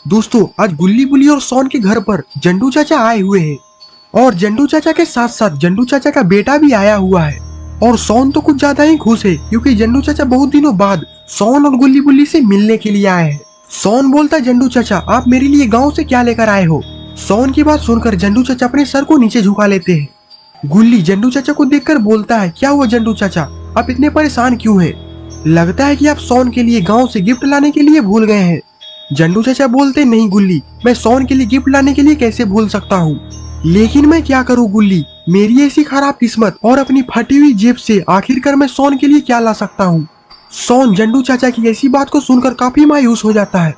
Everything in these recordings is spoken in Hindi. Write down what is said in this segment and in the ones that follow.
दोस्तों आज गुल्ली बुल्ली और सोन के घर पर जंडू चाचा आए हुए हैं और जंडू चाचा के साथ साथ जंडू चाचा का बेटा भी आया हुआ है। और सोन तो कुछ ज्यादा ही खुश है क्योंकि जंडू चाचा बहुत दिनों बाद सोन और गुल्ली बुल्ली से मिलने के लिए आए हैं। सोन बोलता है जंडू चाचा आप मेरे लिए गाँव से क्या लेकर आए हो। सोन की बात सुनकर जंडू चाचा अपने सर को नीचे झुका लेते हैं। गुल्ली जंडू चाचा को देखकर बोलता है क्या हुआ जंडू चाचा आप इतने परेशान क्यों हैं? लगता है कि आप सोन के लिए गांव से गिफ्ट लाने के लिए भूल गए हैं। जंडू चाचा बोलते नहीं गुल्ली मैं सोन के लिए गिफ्ट लाने के लिए कैसे भूल सकता हूँ, लेकिन मैं क्या करूँ गुल्ली मेरी ऐसी खराब किस्मत और अपनी फटी हुई जेब से आखिरकार मैं सोन के लिए क्या ला सकता हूँ। सोन जंडू चाचा की ऐसी बात को सुनकर काफी मायूस हो जाता है।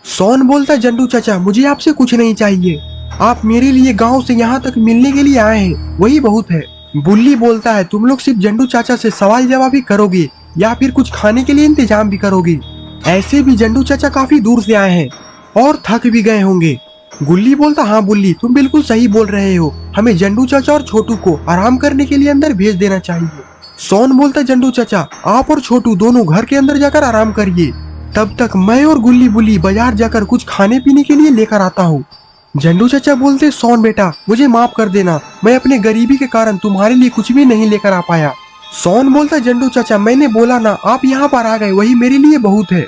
सोन बोलता है जंडू चाचा मुझे आपसे कुछ नहीं चाहिए, आप मेरे लिए गाँव से यहाँ तक मिलने के लिए आए हैं वही बहुत है। बुल्ली बोलता है तुम लोग सिर्फ जंडू चाचा से सवाल जवाब ही करोगे या फिर कुछ खाने के लिए इंतजाम भी करोगे? ऐसे भी जंडू चाचा काफी दूर से आए हैं और थक भी गए होंगे। गुल्ली बोलता हाँ बुल्ली तुम बिल्कुल सही बोल रहे हो, हमें जंडू चाचा और छोटू को आराम करने के लिए अंदर भेज देना चाहिए। सोन बोलता जंडू चाचा आप और छोटू दोनों घर के अंदर जाकर आराम करिए, तब तक मैं और गुल्ली बुल्ली बाजार जाकर कुछ खाने पीने के लिए लेकर आता हूँ। जंडू चाचा बोलते सोन बेटा मुझे माफ कर देना, मैं अपने गरीबी के कारण तुम्हारे लिए कुछ भी नहीं लेकर आ पाया। सोन बोलता जंडू चाचा मैंने बोला ना आप यहाँ पर आ गए वही मेरे लिए बहुत है,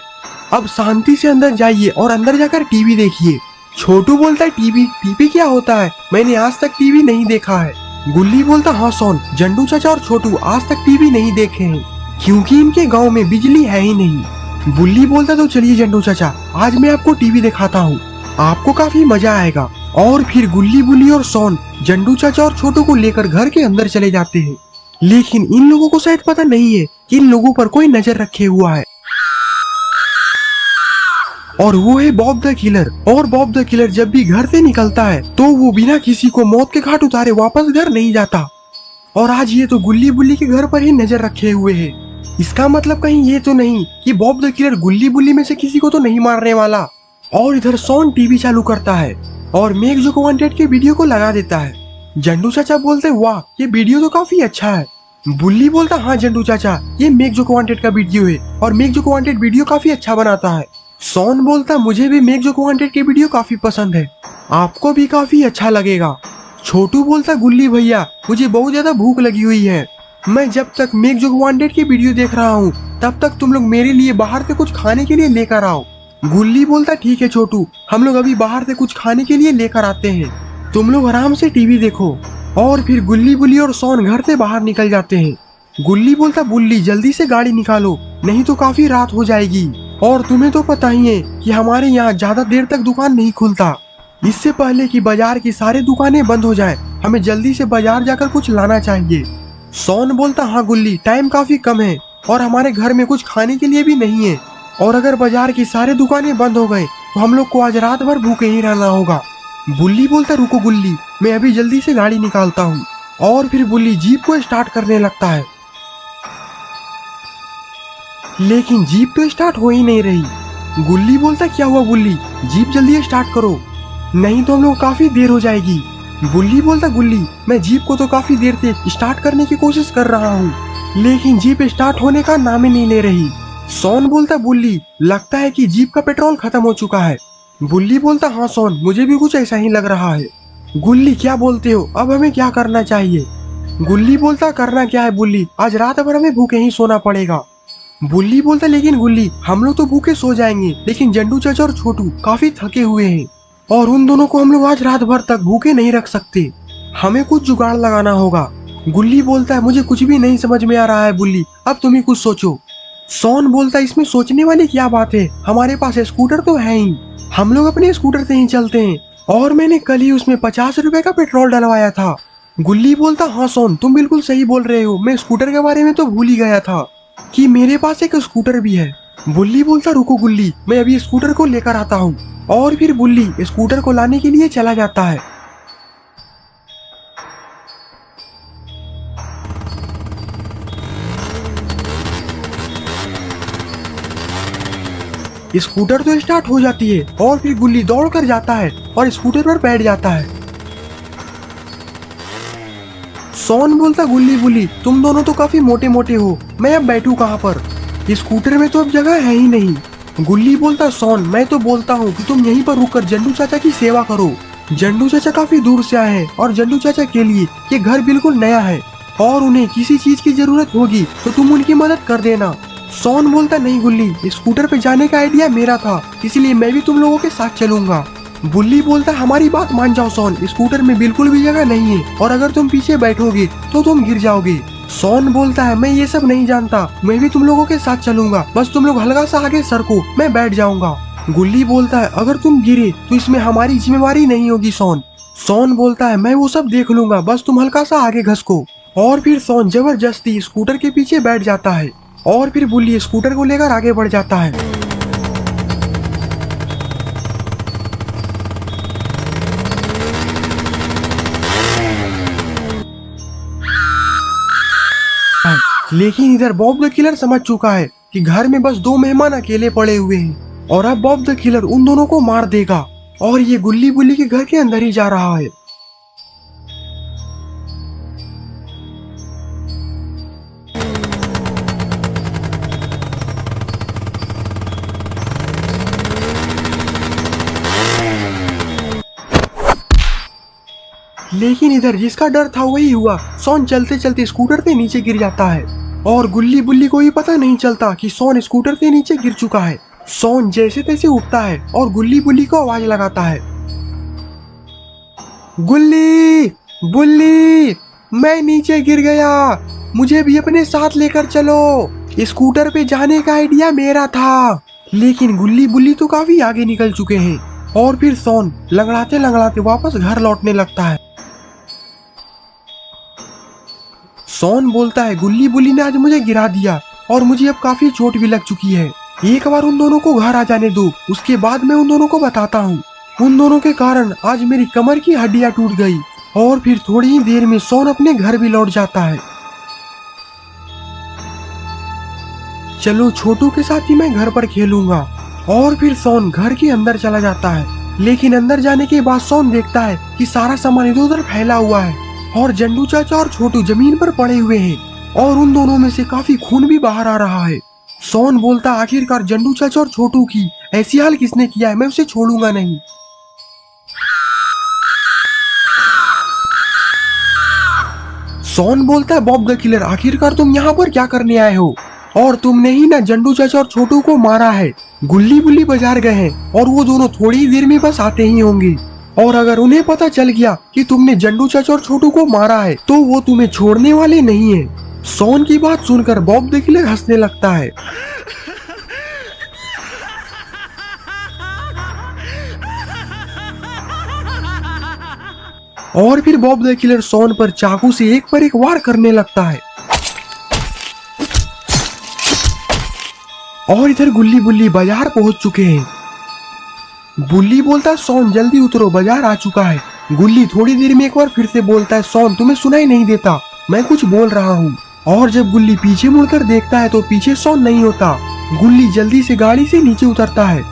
अब शांति से अंदर जाइए और अंदर जाकर टीवी देखिए। छोटू बोलता है टीवी टीवी क्या होता है, मैंने आज तक टीवी नहीं देखा है। गुल्ली बोलता हाँ सोन जंडू चाचा और छोटू आज तक टीवी नहीं देखे हैं क्योंकि इनके गाँव में बिजली है ही नहीं। बुल्ली बोलता तो चलिए जंडू चाचा आज मैं आपको टीवी दिखाता हूँ, आपको काफी मजा आएगा। और फिर गुल्ली बुल्ली और सोन जंडू चाचा और छोटू को लेकर घर के अंदर चले जाते हैं, लेकिन इन लोगों को शायद पता नहीं है कि इन लोगों पर कोई नजर रखे हुआ है और वो है बॉब द किलर। और बॉब द किलर जब भी घर से निकलता है तो वो बिना किसी को मौत के घाट उतारे वापस घर नहीं जाता। और आज ये तो गुल्ली बुल्ली के घर पर ही नजर रखे हुए है, इसका मतलब कहीं ये तो नहीं कि बॉब द किलर गुल्ली बुल्ली में से किसी को तो नहीं मारने वाला। और इधर सोन टीवी चालू करता है और मेक जो वांटेड के वीडियो को लगा देता है। जंडू चाचा बोलते वाह ये वीडियो तो काफी अच्छा है। बुल्ली बोलता हाँ जंडू चाचा ये मेक जो वांटेड का वीडियो है और मेक जो वांटेड वीडियो काफी अच्छा बनाता है। सोन बोलता मुझे भी मेक जो वांटेड के वीडियो काफी पसंद है, आपको भी काफी अच्छा लगेगा। छोटू बोलता गुल्ली भैया मुझे बहुत ज्यादा भूख लगी हुई है, मैं जब तक मेक जो वांटेड की वीडियो देख रहा हूँ तब तक तुम लोग मेरे लिए बाहर से कुछ खाने के लिए लेकर आओ। गुल्ली बोलता ठीक है छोटू हम लोग अभी बाहर से कुछ खाने के लिए लेकर आते हैं, तुम लोग आराम से टीवी देखो। और फिर गुल्ली बुल्ली और सोन घर से बाहर निकल जाते हैं। गुल्ली बोलता बुल्ली जल्दी से गाड़ी निकालो नहीं तो काफी रात हो जाएगी, और तुम्हें तो पता ही है कि हमारे यहाँ ज्यादा देर तक दुकान नहीं खुलता, इससे पहले कि बाजार की सारी दुकानें बंद हो जाए हमें जल्दी से बाजार जाकर कुछ लाना चाहिए। सोन बोलता हाँ गुल्ली टाइम काफी कम है और हमारे घर में कुछ खाने के लिए भी नहीं है, और अगर बाजार की सारी दुकानें बंद हो गए तो हम लोग को आज रात भर भूखे ही रहना होगा। बुल्ली बोलता रुको गुल्ली मैं अभी जल्दी से गाड़ी निकालता हूँ। और फिर बुल्ली जीप को स्टार्ट करने लगता है, लेकिन जीप तो स्टार्ट हो ही नहीं रही। गुल्ली बोलता क्या हुआ बुल्ली जीप जल्दी स्टार्ट करो नहीं तो हम लोग काफी देर हो जाएगी। बुल्ली बोलता गुल्ली मैं जीप को तो काफी देर से स्टार्ट करने की कोशिश कर रहा हूँ लेकिन जीप स्टार्ट होने का नाम ही नहीं ले रही। सोन बोलता बुल्ली लगता है कि जीप का पेट्रोल खत्म हो चुका है। बुल्ली बोलता हाँ सोन मुझे भी कुछ ऐसा ही लग रहा है। गुल्ली क्या बोलते हो अब हमें क्या करना चाहिए? गुल्ली बोलता करना क्या है बुल्ली आज रात भर हमें भूखे ही सोना पड़ेगा। बुल्ली बोलता लेकिन गुल्ली हम लोग तो भूखे सो जाएंगे लेकिन जंडू चाचा और छोटू काफी थके हुए हैं और उन दोनों को हम लोग आज रात भर तक भूखे नहीं रख सकते, हमें कुछ जुगाड़ लगाना होगा। गुल्ली बोलता है मुझे कुछ भी नहीं समझ में आ रहा है बुल्ली अब तुम ही कुछ सोचो। सोन बोलता इसमें सोचने वाली क्या बात है, हमारे पास स्कूटर तो है ही, हम लोग अपने स्कूटर से ही चलते हैं और मैंने कल ही उसमें 50 रुपए का पेट्रोल डलवाया था। गुल्ली बोलता हाँ सोन तुम बिल्कुल सही बोल रहे हो, मैं स्कूटर के बारे में तो भूल ही गया था कि मेरे पास एक स्कूटर भी है। बुल्ली बोलता रुको गुल्ली मैं अभी स्कूटर को लेकर आता हूँ। और फिर बुल्ली स्कूटर को लाने के लिए चला जाता है। स्कूटर तो स्टार्ट हो जाती है और फिर गुल्ली दौड़ कर जाता है और स्कूटर पर बैठ जाता है। सोन बोलता गुल्ली बुल्ली तुम दोनों तो काफी मोटे मोटे हो, मैं अब बैठूं कहाँ पर, स्कूटर में तो अब जगह है ही नहीं। गुल्ली बोलता सोन मैं तो बोलता हूँ कि तुम यहीं पर रुककर जंडू चाचा की सेवा करो। जंडू चाचा काफी दूर से आए हैं और जंडू चाचा के लिए ये घर बिल्कुल नया है और उन्हें किसी चीज की जरूरत होगी तो तुम उनकी मदद कर देना। सोन बोलता नहीं गुल्ली, स्कूटर पे जाने का आइडिया मेरा था, इसलिए मैं भी तुम लोगों के साथ चलूंगा। गुल्ली बोलता हमारी बात मान जाओ सोन, स्कूटर में बिल्कुल भी जगह नहीं है और अगर तुम पीछे बैठोगे तो तुम गिर जाओगे। सोन बोलता है मैं ये सब नहीं जानता, मैं भी तुम लोगों के साथ चलूंगा, बस तुम लोग हल्का सा आगे सरको, मैं बैठ जाऊंगा। गुल्ली बोलता है अगर तुम गिरे तो इसमें हमारी जिम्मेवारी नहीं होगी सोन। सोन बोलता है मैं वो सब देख लूंगा, बस तुम हल्का सा आगे घसको। और फिर सोन जबरदस्ती स्कूटर के पीछे बैठ जाता है और फिर गुल्ली स्कूटर को लेकर आगे बढ़ जाता है। लेकिन इधर बॉब द किलर समझ चुका है कि घर में बस 2 मेहमान अकेले पड़े हुए हैं और अब बॉब द किलर उन दोनों को मार देगा और ये गुल्ली बुल्ली के घर के अंदर ही जा रहा है। लेकिन इधर जिसका डर था वही हुआ, सोन चलते चलते स्कूटर से नीचे गिर जाता है और गुल्ली बुल्ली को भी पता नहीं चलता कि सोन स्कूटर से नीचे गिर चुका है। सोन जैसे तैसे उठता है और गुल्ली बुल्ली को आवाज लगाता है, गुल्ली बुल्ली मैं नीचे गिर गया, मुझे भी अपने साथ लेकर चलो, स्कूटर पे जाने का आइडिया मेरा था। लेकिन गुल्ली बुल्ली तो काफी आगे निकल चुके हैं और फिर सोन लंगड़ाते लंगड़ाते वापस घर लौटने लगता है। सोन बोलता है गुल्ली बुल्ली ने आज मुझे गिरा दिया और मुझे अब काफी चोट भी लग चुकी है, एक बार उन दोनों को घर आ जाने दो, उसके बाद मैं उन दोनों को बताता हूँ। उन दोनों के कारण आज मेरी कमर की हड्डियां टूट गई। और फिर थोड़ी ही देर में सोन अपने घर भी लौट जाता है। चलो छोटू के साथ ही मैं घर पर खेलूंगा। और फिर सोन घर के अंदर चला जाता है, लेकिन अंदर जाने के बाद सोन देखता है कि सारा सामान इधर उधर फैला हुआ है और जंडू चाचा और छोटू जमीन पर पड़े हुए हैं और उन दोनों में से काफी खून भी बाहर आ रहा है। सोन बोलता आखिरकार जंडू चाचा और छोटू की ऐसी हाल किसने किया है, मैं उसे छोड़ूंगा नहीं। सोन बोलता है बॉब द किलर आखिरकार तुम यहाँ पर क्या करने आए हो, और तुमने ही ना जंडू चाचा और छोटू को मारा है। गुल्ली बुल्ली बाजार गए हैं और वो दोनों थोड़ी देर में बस आते ही होंगे, और अगर उन्हें पता चल गया कि तुमने जंडू चाचा और छोटू को मारा है तो वो तुम्हें छोड़ने वाले नहीं है। सोन की बात सुनकर बॉब द किलर हंसने लगता है। और फिर बॉब द किलर सोन पर चाकू से एक पर एक वार करने लगता है। और इधर गुल्ली बुल्ली बाजार पहुंच चुके हैं। बुल्ली बोलता सोन जल्दी उतरो, बाजार आ चुका है। गुल्ली थोड़ी देर में एक बार फिर से बोलता है सोन तुम्हें सुनाई नहीं देता, मैं कुछ बोल रहा हूँ। और जब गुल्ली पीछे मुड़कर देखता है तो पीछे सोन नहीं होता। गुल्ली जल्दी से गाड़ी से नीचे उतरता है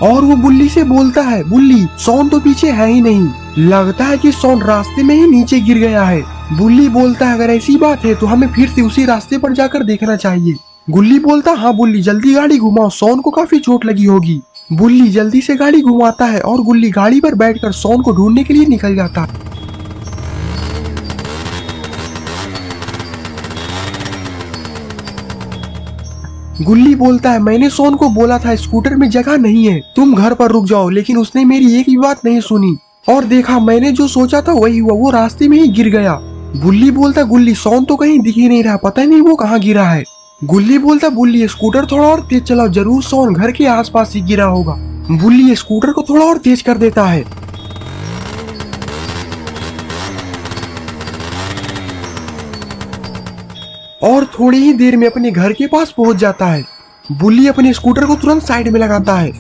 और वो बुल्ली से बोलता है बुल्ली सोन तो पीछे है ही नहीं, लगता है कि सोन रास्ते में ही नीचे गिर गया है। बुल्ली बोलता है अगर ऐसी बात है तो हमें फिर से उसी रास्ते पर जाकर देखना चाहिए। गुल्ली बोलता हाँ बुल्ली जल्दी गाड़ी घुमाओ, सोन को काफी चोट लगी होगी। बुल्ली जल्दी से गाड़ी घुमाता है और गुल्ली गाड़ी पर बैठकर सोन को ढूंढने के लिए निकल जाता है। गुल्ली बोलता है मैंने सोन को बोला था स्कूटर में जगह नहीं है, तुम घर पर रुक जाओ, लेकिन उसने मेरी एक भी बात नहीं सुनी और देखा मैंने जो सोचा था वही हुआ, वो रास्ते में ही गिर गया। बुल्ली बोलता गुल्ली सोन तो कहीं दिख ही नहीं रहा, पता नहीं वो कहाँ गिरा है। गुल्ली बोलता बुल्ली स्कूटर थोड़ा और तेज चलाओ, जरूर सोन घर के आसपास ही गिरा होगा। बुल्ली स्कूटर को थोड़ा और तेज कर देता है और थोड़ी ही देर में अपने घर के पास पहुंच जाता है। बुल्ली अपने स्कूटर को तुरंत साइड में लगाता है।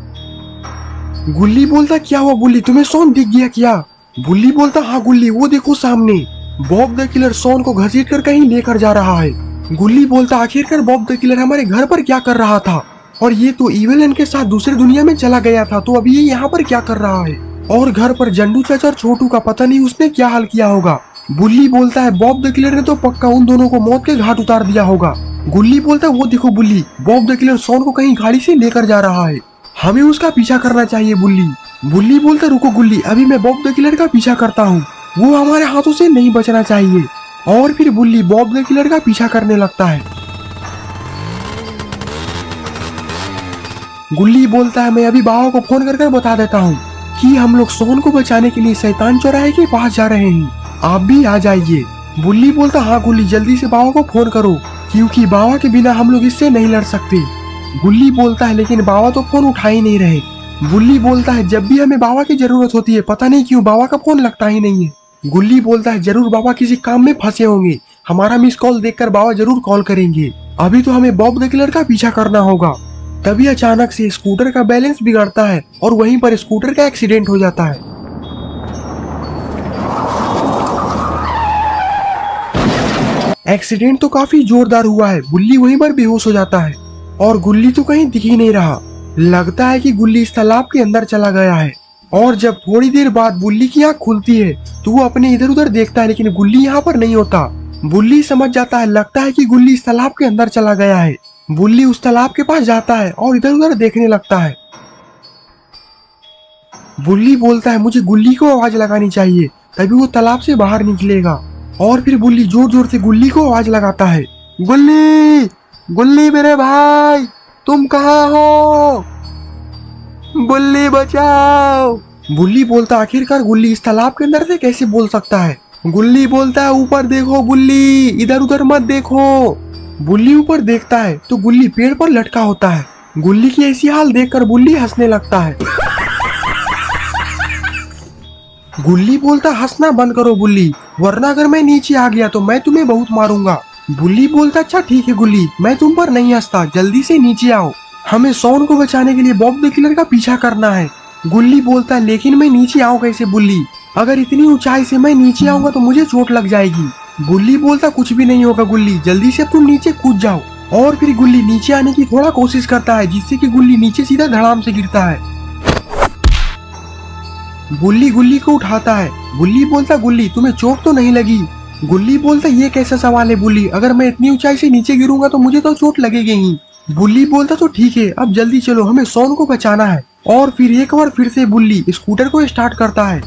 गुल्ली बोलता क्या हुआ बुल्ली, तुम्हें सोन दिख गया क्या? बुल्ली बोलता हाँ गुल्ली वो देखो सामने, बॉब द किलर सोन को घसीट कर कहीं लेकर जा रहा है। गुल्ली बोलता आखिरकार बॉब द किलर हमारे घर पर क्या कर रहा था, और ये तो इविलन के साथ दूसरी दुनिया में चला गया था, तो अभी ये यहाँ पर क्या कर रहा है, और घर पर जंडू चाचा और छोटू का पता नहीं उसने क्या हाल किया होगा। बुल्ली बोलता है बॉब द किलर ने तो पक्का उन दोनों को मौत के घाट उतार दिया होगा। गुल्ली बोलता है वो देखो बुल्ली, बॉब द किलर सॉन को कहीं गाड़ी से लेकर जा रहा है, हमें उसका पीछा करना चाहिए बुल्ली। बुल्ली बोलता रुको गुल्ली, अभी मैं बॉब द किलर का पीछा करता हूँ, वो हमारे हाथों से नहीं बचना चाहिए। और फिर बुल्ली बॉब द किलर का पीछा करने लगता है। गुल्ली बोलता है मैं अभी बाबा को फोन कर बता देता हूँ कि हम लोग सोन को बचाने के लिए शैतान चौराहे के पास जा रहे हैं, आप भी आ जाइए। बुल्ली बोलता हाँ गुल्ली जल्दी से बाबा को फोन करो, क्योंकि बाबा के बिना हम लोग इससे नहीं लड़ सकते। गुल्ली बोलता है लेकिन बाबा तो फोन उठा ही नहीं रहे। बुल्ली बोलता है जब भी हमें बाबा की जरूरत होती है पता नहीं क्यों बाबा का फोन लगता ही नहीं है। गुल्ली बोलता है जरूर बाबा किसी काम में फंसे होंगे, हमारा मिस कॉल देखकर बाबा जरूर कॉल करेंगे, अभी तो हमें बॉब द किलर का पीछा करना होगा। तभी अचानक से स्कूटर का बैलेंस बिगड़ता है और वहीं पर स्कूटर का एक्सीडेंट हो जाता है। एक्सीडेंट तो काफी जोरदार हुआ है, गुल्ली वहीं पर बेहोश हो जाता है और गुल्ली तो कहीं दिख ही नहीं रहा। लगता है कि गुल्ली इस तालाब के अंदर चला गया है। और जब थोड़ी देर बाद बुल्ली की आंख खुलती है तो वो अपने इधर उधर देखता है, लेकिन गुल्ली यहाँ पर नहीं होता। बुल्ली समझ जाता है, लगता है कि गुल्ली इस तालाब के अंदर चला गया है। बुल्ली उस तालाब के पास जाता है और इधर उधर देखने लगता है। बुल्ली बोलता है मुझे गुल्ली को आवाज लगानी चाहिए, तभी वो तालाब से बाहर निकलेगा। और फिर बुल्ली जोर जोर से गुल्ली को आवाज लगाता है, गुल्ली गुल्ली मेरे भाई तुम कहाँ हो, बुल्ली बचाओ। बुल्ली बोलता आखिरकार गुल्ली इस तालाब के अंदर से कैसे बोल सकता है। गुल्ली बोलता है ऊपर देखो बुल्ली, इधर उधर मत देखो। बुल्ली ऊपर देखता है तो गुल्ली पेड़ पर लटका होता है। गुल्ली की ऐसी हाल देखकर बुल्ली हंसने लगता है। गुल्ली बोलता हंसना बंद करो बुल्ली, वरना अगर मैं नीचे आ गया तो मैं तुम्हें बहुत मारूंगा। बुल्ली बोलता अच्छा ठीक है गुल्ली, मैं तुम पर नहीं हंसता, जल्दी से नीचे आओ, हमें सॉन को बचाने के लिए बॉब द किलर का पीछा करना है। गुल्ली बोलता है लेकिन मैं नीचे आऊँ कैसे बुल्ली, अगर इतनी ऊंचाई से मैं नीचे आऊंगा तो मुझे चोट लग जाएगी। बुल्ली बोलता कुछ भी नहीं होगा गुल्ली, जल्दी से तुम नीचे कूद जाओ। और फिर गुल्ली नीचे आने की थोड़ा कोशिश करता है, जिससे कि गुल्ली नीचे सीधा धड़ाम से गिरता है। बुल्ली गुल्ली को उठाता है। बुल्ली बोलता गुल्ली तुम्हें चोट तो नहीं लगी। गुल्ली बोलता ये कैसा सवाल है बुल्ली, अगर मैं इतनी ऊंचाई से नीचे गिरूंगा तो मुझे तो चोट लगेगी ही। बुल्ली बोलता तो ठीक है, अब जल्दी चलो, हमें सॉन को बचाना है। और फिर एक बार फिर से बुल्ली स्कूटर को स्टार्ट करता है।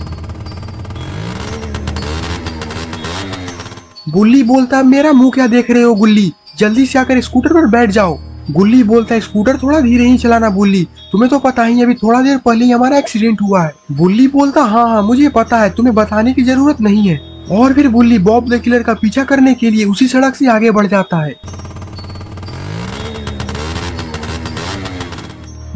बुल्ली बोलता मेरा मुंह क्या देख रहे हो गुल्ली, जल्दी से आकर स्कूटर पर बैठ जाओ। गुल्ली बोलता है स्कूटर थोड़ा धीरे ही चलाना बुल्ली, तुम्हें तो पता ही अभी थोड़ा देर पहले ही हमारा एक्सीडेंट हुआ है। बुल्ली बोलता हाँ हाँ मुझे पता है, तुम्हें बताने की जरूरत नहीं है। और फिर बुल्ली बॉब द किलर का पीछा करने के लिए उसी सड़क से आगे बढ़ जाता है।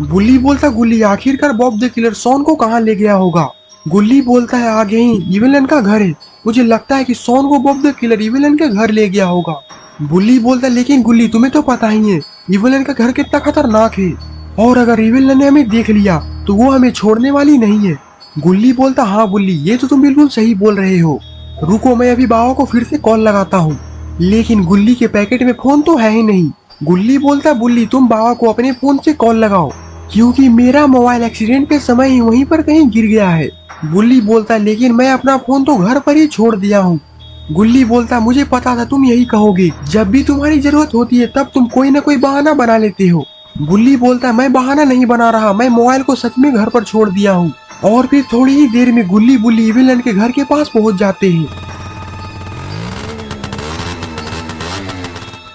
बुल्ली बोलता गुल्ली आखिरकार बॉब द किलर सॉन को कहाँ ले गया होगा। गुल्ली बोलता है आगे ही इविलन का घर है, मुझे लगता है कि सॉन को बॉब द किलर इविलन के घर ले गया होगा। बुल्ली बोलता लेकिन गुल्ली तुम्हें तो पता ही है इविलन का घर कितना खतरनाक है, और अगर इविलन ने हमें देख लिया तो वो हमें छोड़ने वाली नहीं है। गुल्ली बोलता हाँ बुल्ली ये तो तुम बिल्कुल सही बोल रहे हो, रुको मैं अभी बाबा को फिर से कॉल लगाता हूँ। लेकिन गुल्ली के पैकेट में फोन तो है ही नहीं। गुल्ली बोलता बुल्ली तुम बाबा को अपने फोन से कॉल लगाओ, क्योंकि मेरा मोबाइल एक्सीडेंट के समय ही वहीं पर कहीं गिर गया है। बुल्ली बोलता लेकिन मैं अपना फोन तो घर पर ही छोड़ दिया हूँ। गुल्ली बोलता मुझे पता था तुम यही कहोगे, जब भी तुम्हारी जरूरत होती है तब तुम कोई न कोई बहाना बना लेते हो। बुल्ली बोलता मैं बहाना नहीं बना रहा, मैं मोबाइल को सच में घर पर छोड़ दिया हूँ। और फिर थोड़ी ही देर में गुल्ली बुल्ली इविलन के घर के पास पहुँच जाते हैं।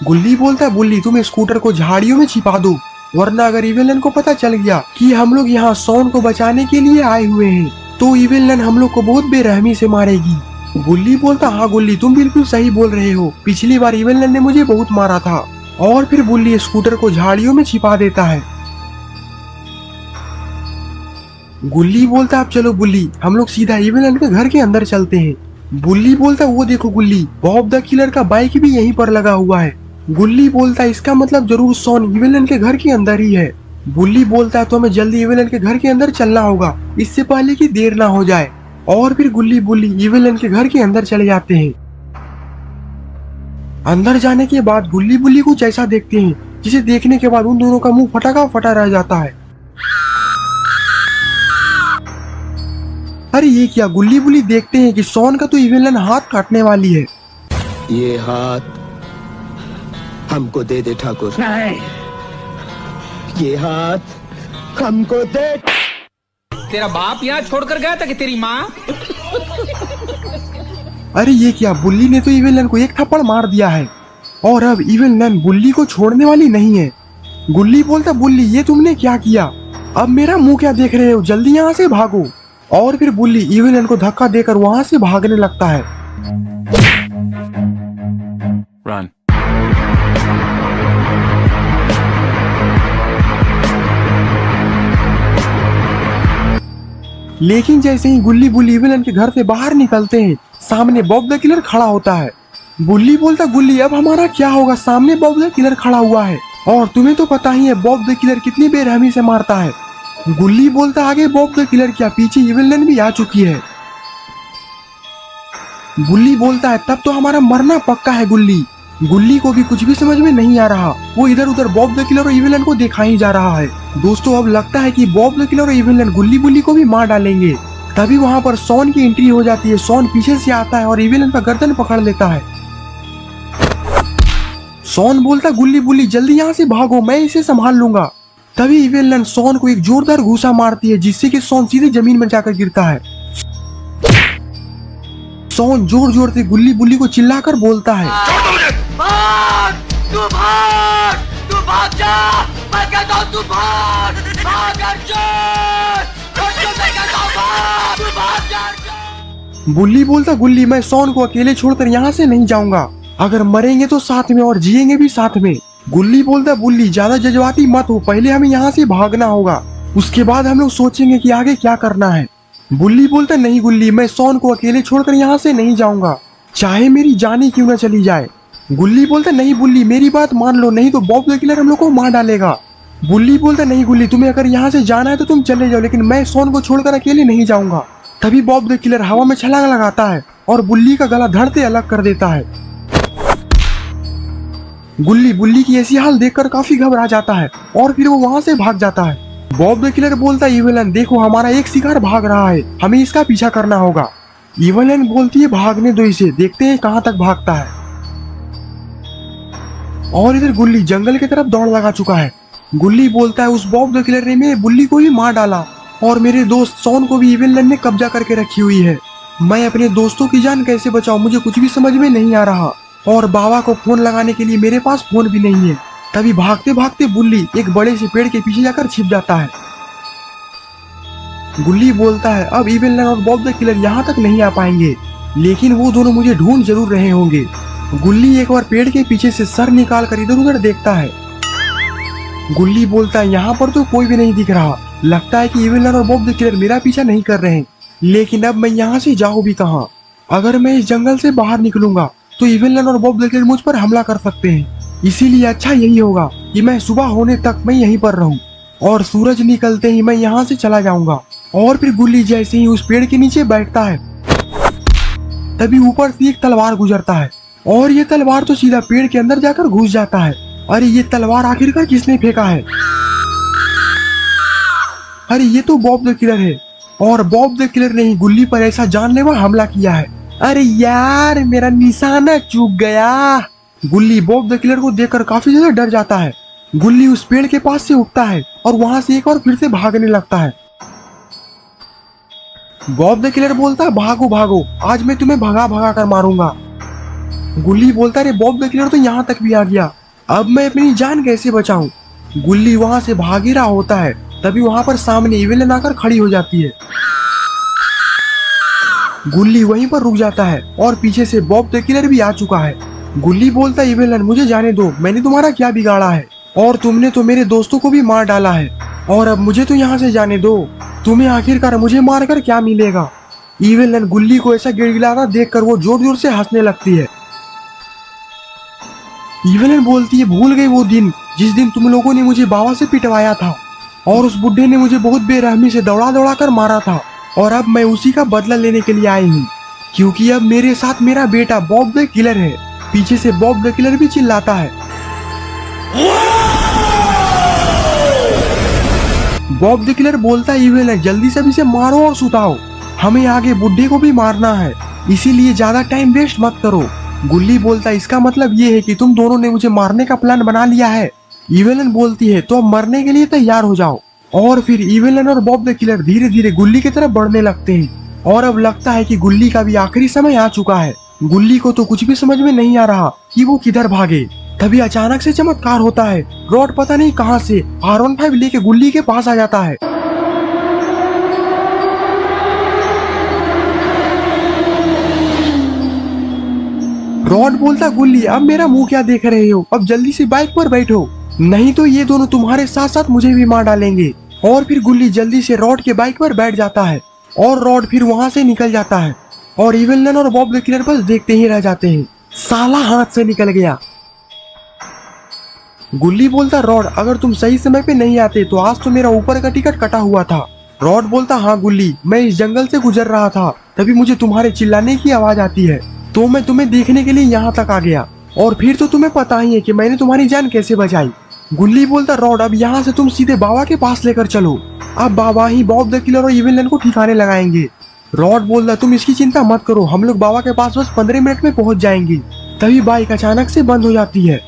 गुल्ली बोलता बुल्ली तुम स्कूटर को झाड़ियों में छिपा दो, वरना अगर इविलन को पता चल गया कि हम लोग यहाँ सॉन को बचाने के लिए आए हुए हैं तो इविलन हम लोग को बहुत बेरहमी से मारेगी। गुल्ली बोलता हाँ गुल्ली तुम बिल्कुल सही बोल रहे हो, पिछली बार इविलन ने मुझे बहुत मारा था। और फिर बुल्ली स्कूटर को झाड़ियों में छिपा देता है। गुल्ली बोलता अब चलो बुल्ली हम लोग सीधा इविलन के घर के अंदर चलते हैं। बुल्ली बोलता वो देखो गुल्ली बॉब द किलर का बाइक भी यहीं पर लगा हुआ है। गुल्ली बोलता इसका मतलब जरूर सॉन इविलन के घर के अंदर ही है। बुल्ली बोलता है तो हमें जल्दी इविलन के घर के अंदर चलना होगा, इससे पहले कि देर ना हो जाए। और फिर गुल्ली बुल्ली इविलन के घर के अंदर चले जाते हैं। अंदर जाने के बाद गुल्ली बुल्ली कुछ ऐसा देखते हैं जिसे देखने के बाद उन दोनों का मुंह फटा का फटा रह जाता है। अरे ये क्या, गुल्ली बुल्ली देखते हैं कि सॉन का तो इविलन हाथ काटने वाली है। ये हाथ हमको दे दे ठाकुर। नहीं, ये हाथ हमको दे। तेरा बाप यहाँ छोड़कर गया था कि तेरी माँ? अरे ये क्या, बुल्ली ने तो इविल नन को एक थप्पड़ मार दिया है और अब इविल नन बुल्ली को छोड़ने वाली नहीं है। गुल्ली बोलता, बुल्ली ये तुमने क्या किया? अब मेरा मुंह क्या देख रहे हो, जल्दी यहाँ से भागो। और फिर बुल्ली इविल नन को धक्का देकर वहां से भागने लगता है। Run. लेकिन जैसे ही गुल्ली बुल्ली इविल नन के घर से बाहर निकलते हैं, सामने बॉब द किलर खड़ा होता है। बुल्ली बोलता, गुल्ली अब हमारा क्या होगा? सामने बॉब द किलर खड़ा हुआ है और तुम्हें तो पता ही है बॉब द किलर कितनी बेरहमी से मारता है। गुल्ली बोलता, आगे बॉब द किलर क्या, पीछे इविल नन भी आ चुकी है। बुल्ली बोलता है, तब तो हमारा मरना पक्का है गुल्ली। गुल्ली को भी कुछ भी समझ में नहीं आ रहा, वो इधर उधर बॉब द किलर और इविल नन को देखा ही जा रहा है। दोस्तों अब लगता है कि बॉब द किलर और इविल नन गुल्ली बुल्ली को भी मार डालेंगे। तभी वहां पर सॉन की एंट्री हो जाती है। सॉन पीछे से आता है और इविल नन का गर्दन पकड़ लेता है। सॉन बोलता, गुल्ली बुल्ली जल्दी यहाँ से भागो, मैं इसे संभाल लूंगा। तभी इविल नन सॉन को एक जोरदार घूसा मारती है, जिससे कि सॉन सीधे जमीन में जाकर गिरता है। सॉन जोर जोर से गुल्ली बुल्ली को चिल्लाकर बोलता है, भाग! तू भाग! तू भाग जा! मैं कहता हूँ तू भाग! भाग अर्जुन! अर्जुन मैं कहता हूँ भाग! तू भाग जा अर्जुन! बुल्ली बोलता, गुल्ली मैं सॉन को अकेले छोड़कर यहाँ से नहीं जाऊंगा, अगर मरेंगे तो साथ में और जिएंगे भी साथ में। गुल्ली बोलता, बुल्ली ज्यादा जज्बाती मत हो, पहले हमें यहाँ से भागना होगा, उसके बाद हम लोग सोचेंगे कि आगे क्या करना है। बुल्ली बोलता, नहीं गुल्ली मैं सॉन को अकेले छोड़कर यहाँ से नहीं जाऊंगा, चाहे मेरी जान ही क्यों न चली जाए। गुल्ली बोलता, नहीं बुल्ली मेरी बात मान लो, नहीं तो बॉब द किलर हम लोग को मार डालेगा। बुल्ली बोलता, नहीं गुल्ली तुम्हें अगर यहाँ से जाना है तो तुम चले जाओ, लेकिन मैं सॉन को छोड़कर अकेले नहीं जाऊंगा। तभी बॉब द किलर हवा में छलांग लगाता है और बुल्ली का गला धड़ से अलग कर देता है। गुल्ली बुल्ली की ऐसी हाल देखकर काफी घबरा जाता है और फिर वो वहां से भाग जाता है। बॉब द किलर बोलता है, इविल नन देखो हमारा एक शिकार भाग रहा है, हमें इसका पीछा करना होगा। इविल नन बोलती है, भागने दो इसे, देखते हैं कहाँ तक भागता है। और इधर गुल्ली जंगल की तरफ दौड़ लगा चुका है। गुल्ली बोलता है, उस बॉब द किलर ने मेरे बुल्ली को भी मार डाला और मेरे दोस्त सॉन को भी इविल नन ने कब्जा करके रखी हुई है। मैं अपने दोस्तों की जान कैसे बचाऊं, मुझे कुछ भी समझ में नहीं आ रहा और बाबा को फोन लगाने के लिए मेरे पास फोन भी नहीं है। तभी भागते भागते बुल्ली एक बड़े से पेड़ के पीछे जाकर छिप जाता है। गुल्ली बोलता है, अब इविल नन और बॉब द किलर यहाँ तक नहीं आ पाएंगे, लेकिन वो दोनों मुझे ढूंढ जरूर रहे होंगे। गुल्ली एक बार पेड़ के पीछे से सर निकाल कर इधर उधर देखता है। गुल्ली बोलता है, यहाँ पर तो कोई भी नहीं दिख रहा, लगता है कि इविल नन और बॉब द किलर मेरा पीछा नहीं कर रहे हैं, लेकिन अब मैं यहाँ से जाऊँ भी कहाँ? अगर मैं इस जंगल से बाहर निकलूंगा तो इविल नन और बॉब द किलर मुझ पर हमला कर सकते हैं, इसीलिए अच्छा यही होगा कि मैं सुबह होने तक मैं यहीं पर रहूं और सूरज निकलते ही मैं यहाँ से चला जाऊंगा। और फिर गुल्ली जैसे ही उस पेड़ के नीचे बैठता है, तभी ऊपर से एक तलवार गुजरता है और ये तलवार तो सीधा पेड़ के अंदर जाकर घुस जाता है। अरे ये तलवार आखिरकार किसने फेंका है? अरे ये तो बॉब द किलर है और बॉब द किलर ने ही गुल्ली पर ऐसा जानलेवा हमला किया है। अरे यार मेरा निशाना चूक गया। गुल्ली बॉब द किलर को देखकर काफी ज्यादा डर जाता है। गुल्ली उस पेड़ के पास से उठता है और वहां से एक और फिर से भागने लगता है। बॉब द किलर बोलता है, भागो भागो, आज मैं तुम्हें भगा भगा कर मारूंगा। गुल्ली बोलता है, बॉब द किलर तो यहाँ तक भी आ गया, अब मैं अपनी जान कैसे बचाऊं? गुल्ली वहां से भाग ही रहा होता है, तभी वहां पर सामने इविल नन आकर खड़ी हो जाती है। गुल्ली वहीं पर रुक जाता है और पीछे से बॉब द किलर भी आ चुका है। गुल्ली बोलता है, इविल नन मुझे जाने दो, मैंने तुम्हारा क्या बिगाड़ा है और तुमने तो मेरे दोस्तों को भी मार डाला है और अब मुझे तो यहाँ से जाने दो, तुम्हें आखिरकार मुझे मारकर क्या मिलेगा? इविल नन गुल्ली को ऐसा गिड़गिड़ाता देखकर वो जोर जोर से हंसने लगती है। इविल नन बोलती है, भूल गई वो दिन जिस दिन तुम लोगों ने मुझे बाबा से पिटवाया था और उस बुड्ढे ने मुझे बहुत बेरहमी से दौड़ा दौड़ा कर मारा था और अब मैं उसी का बदला लेने के लिए आई हूँ, क्योंकि अब मेरे साथ मेरा बेटा बॉब द किलर है। पीछे से बॉब द किलर भी चिल्लाता है। बॉब द किलर बोलता है, इविल नन जल्दी से इसे मारो और सुताओ, हमें आगे बुड्ढे को भी मारना है, इसीलिए ज्यादा टाइम वेस्ट मत करो। गुल्ली बोलता है इसका मतलब ये है कि तुम दोनों ने मुझे मारने का प्लान बना लिया है। इवेलन बोलती है तो अब मरने के लिए तैयार हो जाओ। और फिर इवेलन और बॉब द किलर धीरे धीरे गुल्ली की तरफ बढ़ने लगते हैं और अब लगता है कि गुल्ली का भी आखिरी समय आ चुका है। गुल्ली को तो कुछ भी समझ में नहीं आ रहा कि वो किधर भागे। तभी अचानक से चमत्कार होता है। रॉड पता नहीं कहां से R15 लेके गुल्ली के पास आ जाता है। रॉड बोलता गुल्ली अब मेरा मुंह क्या देख रहे हो, अब जल्दी से बाइक पर बैठो, नहीं तो ये दोनों तुम्हारे साथ साथ मुझे भी मार डालेंगे। और फिर गुल्ली जल्दी से रॉड के बाइक पर बैठ जाता है और रॉड फिर वहां से निकल जाता है और इवेलन और बॉब द किलर बस देखते ही रह जाते हैं। साला हाथ से निकल गया। गुल्ली बोलता रॉड अगर तुम सही समय पे नहीं आते तो आज तो मेरा ऊपर का टिकट कटा हुआ था। रॉड बोलता हाँ गुल्ली, मैं इस जंगल से गुजर रहा था तभी मुझे तुम्हारे चिल्लाने की आवाज आती है तो मैं तुम्हें देखने के लिए यहाँ तक आ गया और फिर तो तुम्हें पता ही है कि मैंने तुम्हारी जान कैसे बचाई। गुल्ली बोलता रॉड अब यहाँ से तुम सीधे बाबा के पास लेकर चलो, अब बाबा ही बॉब द किलर और इवेलन को ठिकाने लगाएंगे। रॉड बोलता तुम इसकी चिंता मत करो, हम लोग बाबा के पास बस 15 मिनट में पहुंच जाएंगे। तभी बाइक अचानक से बंद हो जाती है।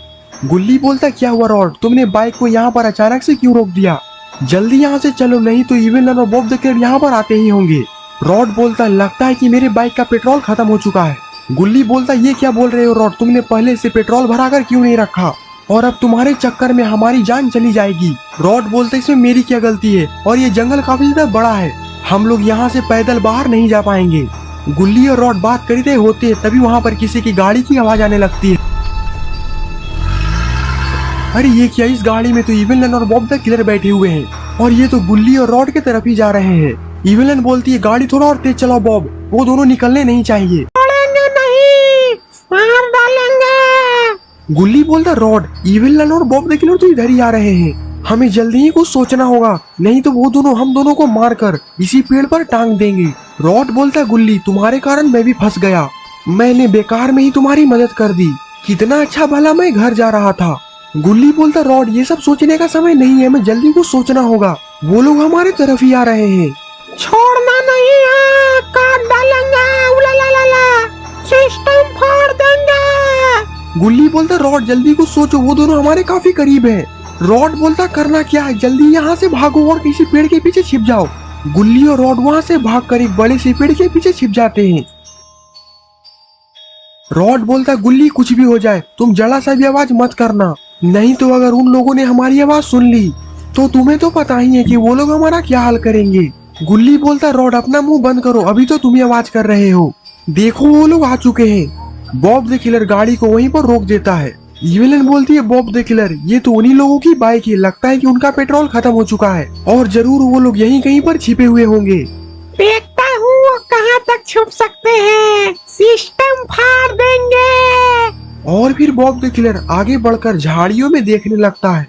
गुल्ली बोलता क्या हुआ रॉड, तुमने बाइक को यहाँ पर अचानक से क्यों रोक दिया, जल्दी यहाँ से चलो नहीं तो इवेलन और बॉब द किलर यहाँ पर आते ही होंगे। रॉड बोलता लगता है कि मेरे बाइक का पेट्रोल खत्म हो चुका है। गुल्ली बोलता ये क्या बोल रहे हो रॉड, तुमने पहले से पेट्रोल भरा कर क्यों नहीं रखा और अब तुम्हारे चक्कर में हमारी जान चली जाएगी। रॉड बोलता इसमें मेरी क्या गलती है और ये जंगल काफी ज्यादा बड़ा है, हम लोग यहाँ से पैदल बाहर नहीं जा पाएंगे। गुल्ली और रॉड बात करते होते तभी वहाँ पर किसी की गाड़ी की आवाज आने लगती है। अरे ये क्या, इस गाड़ी में तो इवेलन और बॉब द किलर बैठे हुए हैं और ये तो गुल्ली और रॉड की तरफ ही जा रहे हैं। इवेलन बोलती है गाड़ी थोड़ा और तेज चलाओ बॉब, वो दोनों निकलने नहीं चाहिए। मार डालेंगे। गुल्ली बोलता रॉड इवेलन और बॉब द किलर तो इधर ही आ रहे हैं, हमें जल्दी ही कुछ सोचना होगा नहीं तो वो दोनों हम दोनों को मारकर इसी पेड़ पर टांग देंगे। रॉड बोलता गुल्ली तुम्हारे कारण मैं भी फंस गया, मैंने बेकार में ही तुम्हारी मदद कर दी, कितना अच्छा भला मैं घर जा रहा था। गुल्ली बोलता रॉड ये सब सोचने का समय नहीं है, हमें जल्दी कुछ सोचना होगा, वो लोग हमारे तरफ ही आ रहे हैं। छोड़ना नहीं है, काट डालेंगे, सिस्टम फाड़ देंगे। गुल्ली बोलता रॉड जल्दी कुछ सोचो, वो दोनों हमारे काफी करीब हैं। रॉड बोलता करना क्या है, जल्दी यहाँ से भागो और किसी पेड़ के पीछे छिप जाओ। गुल्ली और रॉड वहाँ से भागकर एक बड़े से पेड़ के पीछे छिप जाते हैं। रॉड बोलता गुल्ली कुछ भी हो जाए तुम जरा सा भी आवाज मत करना, नहीं तो अगर उन लोगों ने हमारी आवाज सुन ली तो तुम्हें तो पता ही है कि वो लोग हमारा क्या हाल करेंगे। गुल्ली बोलता रॉड अपना मुंह बंद करो, अभी तो तुम ही आवाज कर रहे हो, देखो वो लोग आ चुके हैं। बॉब द किलर गाड़ी को वहीं पर रोक देता है। इवेलन बोलती है बॉब द किलर ये तो उन्हीं लोगों की बाइक है, लगता है कि उनका पेट्रोल खत्म हो चुका है और जरूर वो लोग यहीं कहीं पर छिपे हुए होंगे। देखता हूँ वो कहाँ तक छुप सकते हैं, सिस्टम फाड़ देंगे। और फिर बॉब द किलर आगे बढ़कर झाड़ियों में देखने लगता है।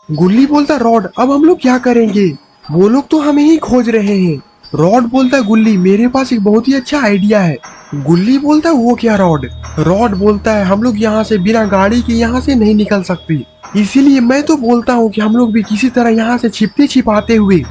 गुल्ली बोलता रॉड अब हम लोग क्या करेंगे, वो लोग तो हमें ही खोज रहे हैं। रॉड बोलता गुल्ली मेरे पास एक बहुत ही अच्छा आइडिया है। गुल्ली बोलता वो क्या रॉड। रॉड बोलता है हम लोग यहाँ से बिना गाड़ी के यहाँ से नहीं निकल सकते, इसीलिए मैं तो बोलता हूँ कि हम लोग भी किसी तरह यहाँ से छिपते छिपाते हुए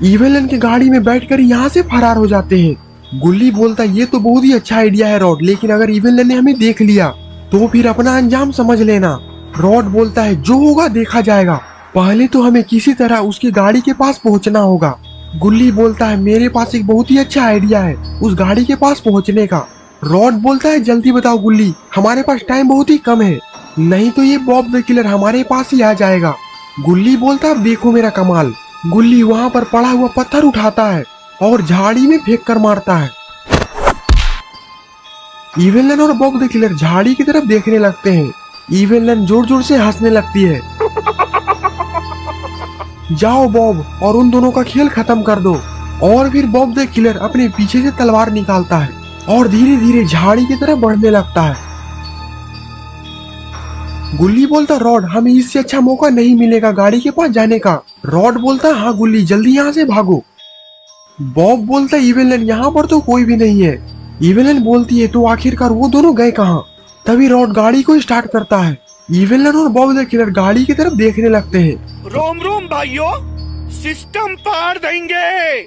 इवेलन की गाड़ी में बैठकर यहाँ से फरार हो जाते हैं। गुल्ली बोलता ये तो बहुत ही अच्छा आइडिया है रॉड, लेकिन अगर इवेलन ने हमें देख लिया तो फिर अपना अंजाम समझ लेना। रॉड बोलता है जो होगा देखा जाएगा, पहले तो हमें किसी तरह उसकी गाड़ी के पास पहुंचना होगा। गुल्ली बोलता है मेरे पास एक बहुत ही अच्छा आइडिया है उस गाड़ी के पास पहुंचने का। रॉड बोलता है जल्दी बताओ गुल्ली, हमारे पास टाइम बहुत ही कम है, नहीं तो ये बॉब द किलर हमारे पास ही आ जाएगा। गुल्ली बोलता अब देखो मेरा कमाल। गुल्ली वहाँ पर पड़ा हुआ पत्थर उठाता है और झाड़ी में फेंक कर मारता है। इवेलन और बॉब द किलर झाड़ी की तरफ देखने लगते हैं। इवेलन जोर जोर से हंसने लगती है। जाओ बॉब और उन दोनों का खेल खत्म कर दो। और फिर बॉब द किलर अपने पीछे से तलवार निकालता है और धीरे धीरे झाड़ी की तरफ बढ़ने लगता है। गुल्ली बोलता रॉड हमें इससे अच्छा मौका नहीं मिलेगा गाड़ी के पास जाने का। रॉड बोलता हाँ गुल्ली जल्दी यहाँ से भागो। बॉब बोलता इवेलन यहाँ पर तो कोई भी नहीं है। इवेलन बोलती है तो आखिरकार वो दोनों गए कहाँ। तभी रॉड गाड़ी को स्टार्ट करता है। इवेलन और बॉब द किलर गाड़ी की तरफ देखने लगते हैं। रोम रोम भाइयों, सिस्टम पार देंगे,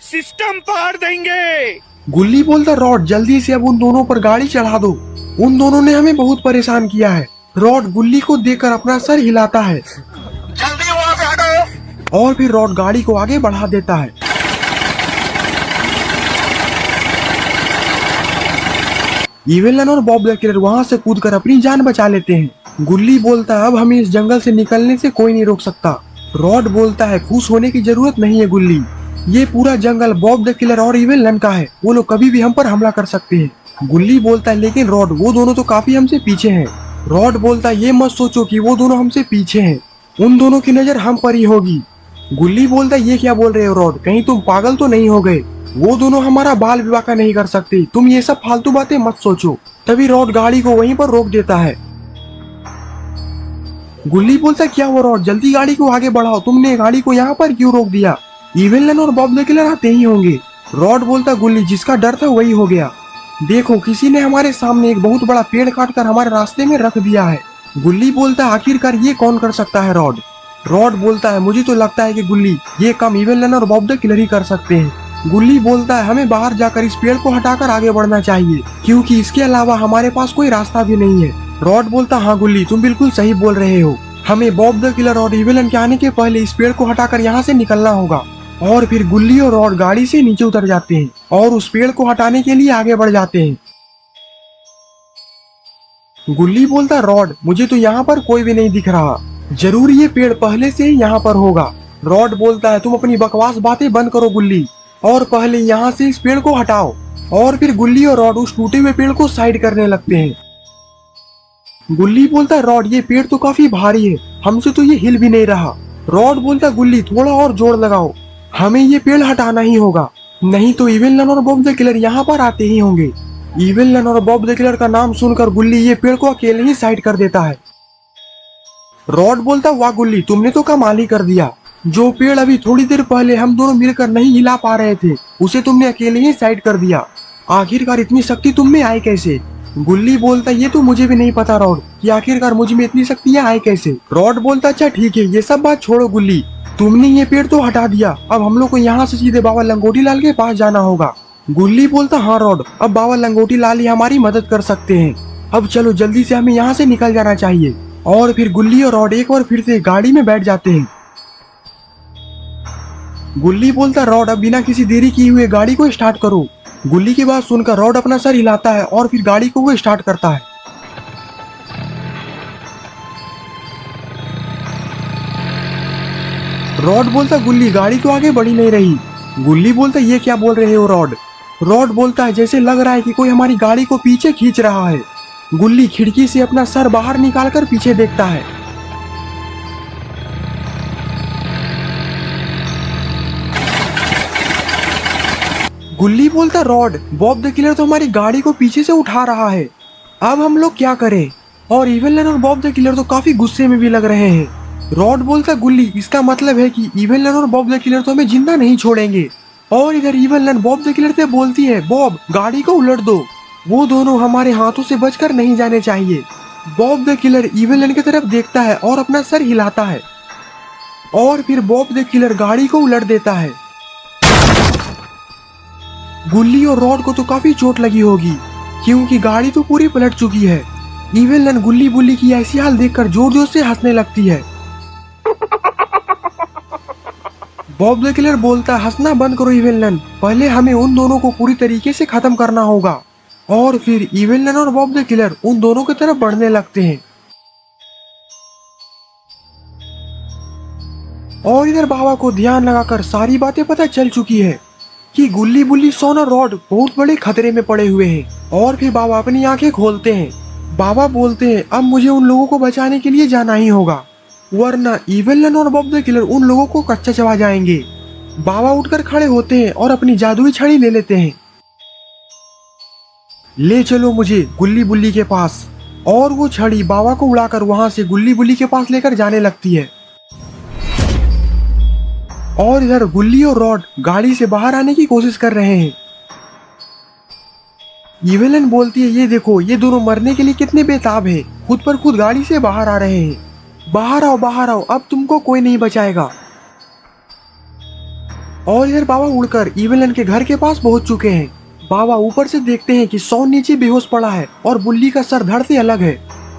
सिस्टम पार देंगे। गुल्ली बोलता रॉड जल्दी से अब उन दोनों पर गाड़ी चढ़ा दो, उन दोनों ने हमें बहुत परेशान किया है। रॉड गुल्ली को देखकर अपना सर हिलाता है जल्दी वहाँ से हटो। और फिर रॉड गाड़ी को आगे बढ़ा देता है। इवेलन और बॉब द किलर वहां से कूदकर अपनी जान बचा लेते हैं। गुल्ली बोलता है अब हमें इस जंगल से निकलने से कोई नहीं रोक सकता। रॉड बोलता है खुश होने की जरूरत नहीं है गुल्ली, ये पूरा जंगल बॉब द किलर और इवेलन का है, वो लोग कभी भी हम पर हमला कर सकते हैं। गुल्ली बोलता है लेकिन रॉड वो दोनों तो काफी हमसे पीछे हैं। रॉड बोलता है ये मत सोचो कि वो दोनों हमसे पीछे हैं, उन दोनों की नजर हम पर ही होगी। गुल्ली बोलता है ये क्या बोल रहे हो रॉड, कहीं तुम पागल तो नहीं हो गए, वो दोनों हमारा बाल विवाह का नहीं कर सकते, तुम ये सब फालतू बातें मत सोचो। तभी रॉड गाड़ी को वहीं पर रोक देता है। गुल्ली बोलता क्या हुआ रॉड, जल्दी गाड़ी को आगे बढ़ाओ, तुमने गाड़ी को यहाँ पर क्यों रोक दिया, इवेलन और बॉब द किलर आते ही होंगे। रॉड बोलता गुल्ली जिसका डर था वही हो गया, देखो किसी ने हमारे सामने एक बहुत बड़ा पेड़ काटकर हमारे रास्ते में रख दिया है। गुल्ली बोलता है आखिरकार ये कौन कर सकता है रॉड। रॉड बोलता है मुझे तो लगता है कि गुल्ली ये काम इवेलन और बॉब द किलर ही कर सकते हैं। गुल्ली बोलता है हमें बाहर जाकर इस पेड़ को हटाकर आगे बढ़ना चाहिए, क्योंकि इसके अलावा हमारे पास कोई रास्ता भी नहीं है। रॉड बोलता हाँ गुल्ली तुम बिल्कुल सही बोल रहे हो, हमें बॉब द किलर और इवेलन के आने के पहले इस पेड़ को हटाकर यहाँ से निकलना होगा। और फिर गुल्ली और रॉड गाड़ी से नीचे उतर जाते हैं और उस पेड़ को हटाने के लिए आगे बढ़ जाते हैं। गुल्ली बोलता रॉड मुझे तो यहाँ पर कोई भी नहीं दिख रहा, जरूर ये पेड़ पहले से ही यहाँ पर होगा। रॉड बोलता है तुम अपनी बकवास बातें बंद करो गुल्ली, और पहले यहाँ से इस पेड़ को हटाओ। और फिर गुल्ली और रॉड उस टूटे हुए पेड़ को साइड करने लगते हैं। गुल्ली बोलता रॉड ये पेड़ तो काफी भारी है, हमसे तो ये हिल भी नहीं रहा। रॉड बोलता गुल्ली थोड़ा और जोर लगाओ, हमें ये पेड़ हटाना ही होगा, नहीं तो इवेलन और बॉब द किलर यहाँ पर आते ही होंगे। इवेलन और बॉब द किलर का नाम सुनकर गुल्ली ये पेड़ को अकेले ही साइड कर देता है। रॉड बोलता वाह गुल्ली तुमने तो कमाल ही कर दिया, जो पेड़ अभी थोड़ी देर पहले हम दोनों मिलकर नहीं हिला पा रहे थे उसे तुमने अकेले ही साइड कर दिया, आखिरकार इतनी शक्ति तुम में आई कैसे। गुल्ली बोलता ये तो मुझे भी नहीं पता रॉड कि आखिरकार मुझ में इतनी शक्तियाँ आई कैसे। रॉड बोलता अच्छा ठीक है ये सब बात छोड़ो गुल्ली, तुमने ये पेड़ तो हटा दिया, अब हम लोग को यहाँ से सीधे बाबा लंगोटी लाल के पास जाना होगा। गुल्ली बोलता हाँ रॉड अब बाबा लंगोटी लाल ही हमारी मदद कर सकते हैं, अब चलो जल्दी से हमें यहाँ से निकल जाना चाहिए। और फिर गुल्ली और रॉड एक बार फिर से गाड़ी में बैठ जाते हैं। गुल्ली बोलता रॉड अब बिना किसी देरी किए हुए गाड़ी को स्टार्ट करो। गुल्ली की बात सुनकर रॉड अपना सर हिलाता है और फिर गाड़ी को वो स्टार्ट करता है। रॉड बोलता गुल्ली गाड़ी तो आगे बढ़ी नहीं रही। गुल्ली बोलता ये क्या बोल रहे हो रॉड। रॉड बोलता है जैसे लग रहा है कि कोई हमारी गाड़ी को पीछे खींच रहा है। गुल्ली खिड़की से अपना सर बाहर निकालकर पीछे देखता है। गुल्ली बोलता रॉड बॉब द किलर तो हमारी गाड़ी को पीछे से उठा रहा है, अब हम लोग क्या करें। और इवेलन और बॉब द किलर तो काफी गुस्से में भी लग रहे हैं। रॉड बोलता गुल्ली इसका मतलब है कि इवेलन और बॉब द किलर तो हमें जिंदा नहीं छोड़ेंगे। और इधर इवेलन बॉब द किलर से बोलती है बॉब गाड़ी को उलट दो, वो दोनों हमारे हाथों से बचकर नहीं जाने चाहिए। बॉब द किलर इवेलन की तरफ देखता है और अपना सर हिलाता है और फिर बॉब द किलर गाड़ी को उलट देता है। गुल्ली और रॉड को तो काफी चोट लगी होगी क्योंकि गाड़ी तो पूरी पलट चुकी है। इवेलन गुल्ली बुल्ली की ऐसी हाल देखकर जोर जोर से हंसने लगती है। बॉब द किलर बोलता हंसना बंद करो इवेलन, पहले हमें उन दोनों को पूरी तरीके से खत्म करना होगा। और फिर इवेलन और बॉब द किलर उन दोनों की तरफ बढ़ने लगते हैं। और इधर बाबा को ध्यान लगाकर सारी बातें पता चल चुकी है कि गुल्ली बुल्ली सोन और रॉड बहुत बड़े खतरे में पड़े हुए हैं। और फिर बाबा अपनी आंखें खोलते हैं। बाबा बोलते हैं अब मुझे उन लोगों को बचाने के लिए जाना ही होगा, वरना इवेलन और बॉब द किलर उन लोगों को कच्चा चबा जाएंगे। बाबा उठकर खड़े होते हैं और अपनी जादुई छड़ी ले लेते हैं। ले चलो मुझे गुल्ली बुल्ली के पास। और वो छड़ी बाबा को उड़ाकर वहां से गुल्ली बुल्ली के पास लेकर जाने लगती है। और इधर गुल्ली और रॉड गाड़ी से बाहर आने की कोशिश कर रहे हैं। इवेलन बोलती है ये देखो ये दोनों मरने के लिए कितने बेताब हैं, खुद पर खुद गाड़ी से बाहर आ रहे हैं। बाहर आओ अब तुमको कोई नहीं बचाएगा। और इधर बाबा उड़कर इवेलन के घर के पास पहुंच चुके हैं। बाबा ऊपर से देखते हैं कि सॉन नीचे बेहोश पड़ा है और बुल्ली का सर धड़ से अलग है।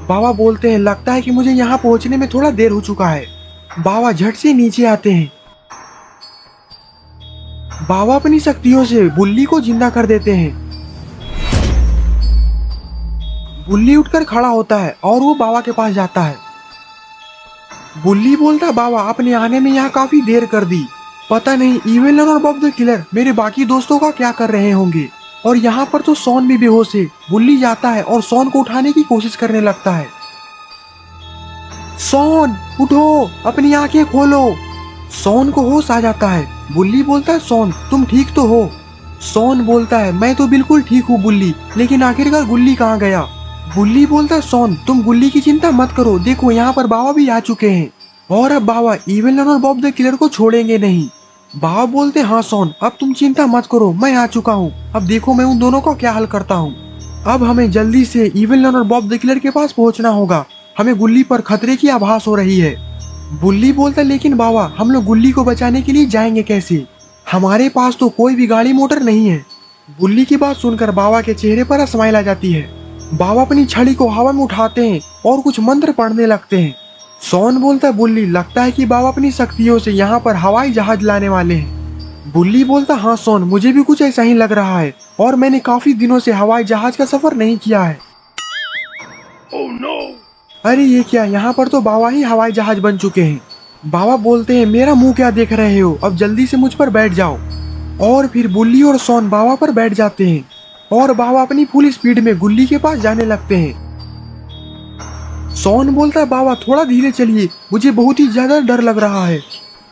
बाबा बोलते हैं लगता है कि मुझे यहाँ पहुँचने में थोड़ा देर हो चुका है। बाबा झट से नीचे आते हैं। बाबा अपनी शक्तियों से बुल्ली को जिंदा कर देते हैं। बुल्ली उठकर खड़ा होता है और वो बाबा के पास जाता है। बुल्ली बोलता है बाबा अपने आने में यहाँ काफी देर कर दी, पता नहीं इविल और बॉब द किलर मेरे बाकी दोस्तों का क्या कर रहे होंगे। और यहाँ पर तो सॉन भी बेहोश है। बुल्ली जाता है और सॉन को उठाने की कोशिश करने लगता है। सॉन उठो, अपनी आंखें खोलो। सॉन को होश आ जाता है। बुल्ली बोलता है सॉन तुम ठीक तो हो? सॉन बोलता है मैं तो बिल्कुल ठीक हूँ बुल्ली, लेकिन आखिरकार गुल्ली कहाँ गया? बुल्ली बोलता है सॉन तुम गुल्ली की चिंता मत करो, देखो यहाँ पर बाबा भी आ चुके हैं और अब बाबा इविल और बॉब द किलर को छोड़ेंगे नहीं। बाबा बोलते हाँ सॉन अब तुम चिंता मत करो, मैं आ चुका हूँ, अब देखो मैं उन दोनों का क्या हल करता हूँ। अब हमें जल्दी से इविल और बॉब द किलर के पास पहुँचना होगा, हमें गुल्ली पर खतरे की आभास हो रही है। बुल्ली बोलता लेकिन बाबा हम लोग गुल्ली को बचाने के लिए जाएंगे कैसे? हमारे पास तो कोई भी गाड़ी मोटर नहीं है। बुल्ली की बात सुनकर बाबा के चेहरे पर स्माइल आ जाती है। बाबा अपनी छड़ी को हवा में उठाते हैं और कुछ मंत्र पढ़ने लगते हैं। सॉन बोलता है बुल्ली लगता है कि बाबा अपनी शक्तियों से यहाँ पर हवाई जहाज लाने वाले हैं। बुल्ली बोलता हाँ सॉन मुझे भी कुछ ऐसा ही लग रहा है और मैंने काफी दिनों से हवाई जहाज का सफर नहीं किया है। Oh no! अरे ये क्या, यहाँ पर तो बाबा ही हवाई जहाज बन चुके हैं। बाबा बोलते हैं मेरा मुंह क्या देख रहे हो, अब जल्दी से मुझ पर बैठ जाओ। और फिर बुल्ली और सॉन बाबा पर बैठ जाते हैं और बाबा अपनी फुल स्पीड में गुल्ली के पास जाने लगते हैं। सॉन बोलता है बाबा थोड़ा धीरे चलिए, मुझे बहुत ही ज्यादा डर लग रहा है।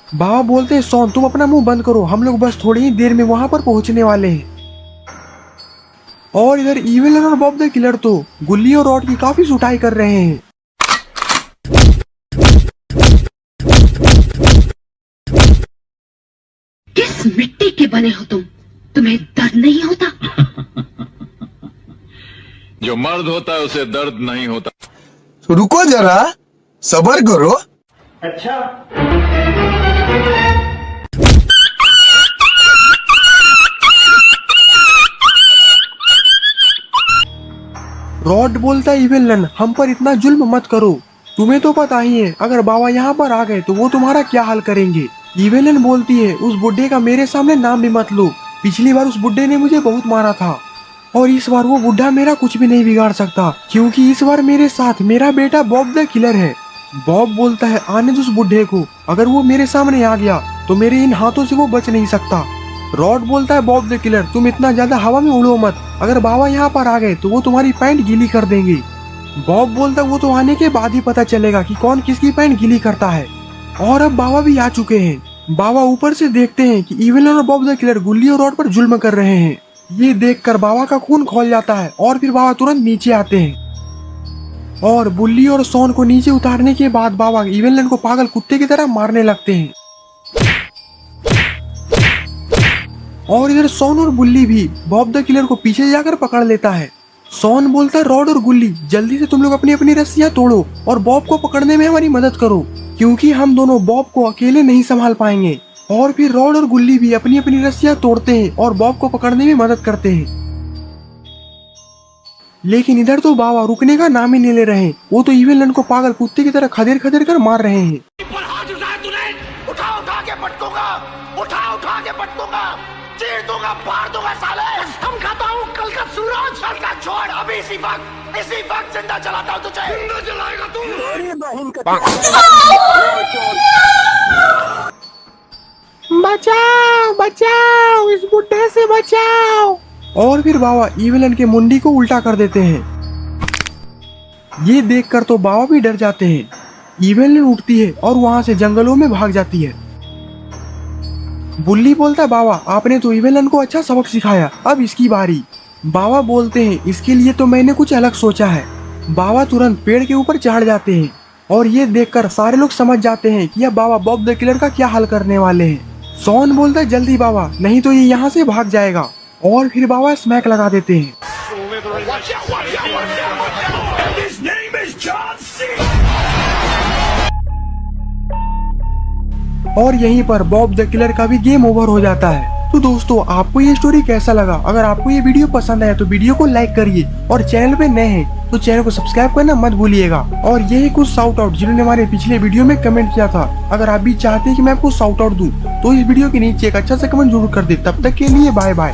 बाबा बोलते हैं सॉन तुम अपना मुंह बंद करो, हम लोग बस थोड़ी ही देर में वहां पर पहुंचने वाले हैं। और इधर इविल और बॉब द किलर तो गुल्ली और रॉड की काफी सुटाई कर रहे हैं। किस मिट्टी के बने हो तुम? तुम्हें दर्द नहीं होता? जो मर्द होता है उसे दर्द नहीं होता। रुको जरा, सब्र करो। रॉड बोलता है इविलन हम पर इतना जुल्म मत करो, तुम्हें तो पता ही है अगर बाबा यहाँ पर आ गए तो वो तुम्हारा क्या हाल करेंगे। इविलन बोलती है उस बुड्ढे का मेरे सामने नाम भी मत लो, पिछली बार उस बुड्ढे ने मुझे बहुत मारा था और इस बार वो बुढ़ा मेरा कुछ भी नहीं बिगाड़ सकता, क्योंकि इस बार मेरे साथ मेरा बेटा बॉब द किलर है। बॉब बोलता है आने दो उस बुढ़े को, अगर वो मेरे सामने आ गया तो मेरे इन हाथों से वो बच नहीं सकता। रॉड बोलता है बॉब द किलर तुम इतना ज्यादा हवा में उड़ो मत, अगर बाबा यहाँ पर आ गए तो वो तुम्हारी पैंट गीली कर देंगे। बॉब बोलता है वो तो आने के बाद ही पता चलेगा कि कौन किसकी पैंट गीली करता है। और अब बाबा भी आ चुके हैं। बाबा ऊपर से देखते हैं कि इविल और बॉब द किलर गुल्ली और रॉड पर जुल्म कर रहे हैं। ये देखकर बाबा का खून खौल जाता है और फिर बाबा तुरंत नीचे आते हैं और बुल्ली और सॉन को नीचे उतारने के बाद बाबा इविल को पागल कुत्ते की तरह मारने लगते हैं। और इधर सॉन और बुल्ली भी बॉब द किलर को पीछे जाकर पकड़ लेता है। सॉन बोलता है रॉड और गुल्ली जल्दी से तुम लोग अपनी अपनी रस्सियां तोड़ो और बॉब को पकड़ने में हमारी मदद करो, क्योंकि हम दोनों बॉब को अकेले नहीं संभाल पाएंगे। और फिर रॉड और गुल्ली भी अपनी अपनी रस्सियां तोड़ते हैं और बॉब को पकड़ने में मदद करते हैं। लेकिन इधर तो बाबा रुकने का नाम ही नहीं ले रहे, वो तो इविल को पागल कुत्ते की तरह खदेड़ खदेड़ कर मार रहे हैं। पर हाथ उठाया तूने, उठा उठा के पटकूंगा, उठा उठा के पटकूंगा, चीर दूंगा, फाड़ दूंगा साले। हम खाता हूँ कल का सूरज, कल का छोड़, अभी इसी वक्त जिंदा जलाता हूँ तुझे। जिंदा जलाएगा तू। बचाओ बचाओ, इस बुड्ढे से बचाओ। और फिर बाबा इविलन के मुंडी को उल्टा कर देते हैं। ये देखकर तो बाबा भी डर जाते हैं। इविलन उठती है और वहां से जंगलों में भाग जाती है। बुल्ली बोलता है बाबा आपने तो इविलन को अच्छा सबक सिखाया, अब इसकी बारी। बाबा बोलते हैं इसके लिए तो मैंने कुछ अलग सोचा है। बाबा तुरंत पेड़ के ऊपर चढ़ जाते हैं और ये देखकर सारे लोग समझ जाते हैं कि अब बाबा बॉब द किलर का क्या हल करने वाले हैं। सॉन बोलता है जल्दी बाबा, नहीं तो ये यहाँ से भाग जाएगा। और फिर बाबा स्मैक लगा देते हैं। और यहीं पर बॉब द किलर का भी गेम ओवर हो जाता है। तो दोस्तों आपको ये स्टोरी कैसा लगा? अगर आपको ये वीडियो पसंद आया तो वीडियो को लाइक करिए और चैनल पे नए हैं तो चैनल को सब्सक्राइब करना मत भूलिएगा। और ये है कुछ शाउट आउट जिन्होंने हमारे पिछले वीडियो में कमेंट किया था। अगर आप भी चाहते हैं कि मैं आपको शाउट आउट दूं तो इस वीडियो के नीचे एक अच्छा सा कमेंट जरूर कर दे। तब तक के लिए बाय बाय।